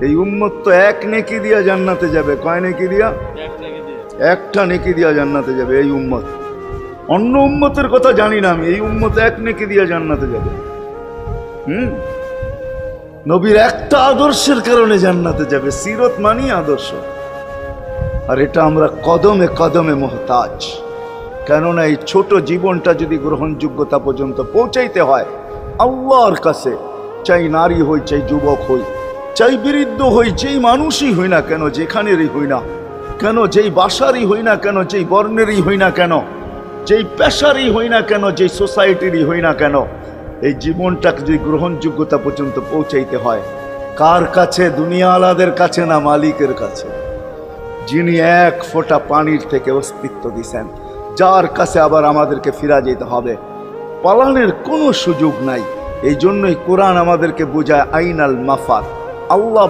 এই উম্মত তো এক নেকি দিয়া জান্নাতে যাবে। কয় নেকি দিয়া? একটা নেকি দিয়া জান্নাতে যাবে এই উম্মত। অন্য উম্মতের কথা জানি না আমি, এই উম্মত এক নেকি দিয়া জান্নাতে যাবে। নবীর একটা আদর্শের কারণে জান্নাতে যাবে। সিরত মানি আদর্শ, আর এটা আমরা কদমে কদমে মুহতাজ। কেননা এই ছোট জীবনটা যদি গ্রহণযোগ্যতা পর্যন্ত পৌঁছাইতে হয় আল্লাহর কাছে, চাই নারী হই, চাই যুবক হই, চাই বৃদ্ধ হই, যেই মানুষই হই না কেন, যেখানেরই হই না কেন, যেই বাসারই হই না কেন, যেই বর্ণেরই হই না কেন, যেই পেশারই হই না কেন, যেই সোসাইটিরই হই না কেন, এই জীবনটাকে যদি গ্রহণযোগ্যতা পর্যন্ত পৌঁছাইতে হয় কার কাছে? দুনিয়াওয়ালাদের কাছে না, মালিকের কাছে, যিনি এক ফোঁটা পানির থেকে অস্তিত্ব দিছেন, যার কাছে আবার আমাদেরকে ফিরা যেতে হবে। পালানের কোনো সুযোগ নাই। এই জন্যই কোরআন আমাদেরকে বোঝায় আইনাল মাফার। আল্লাহ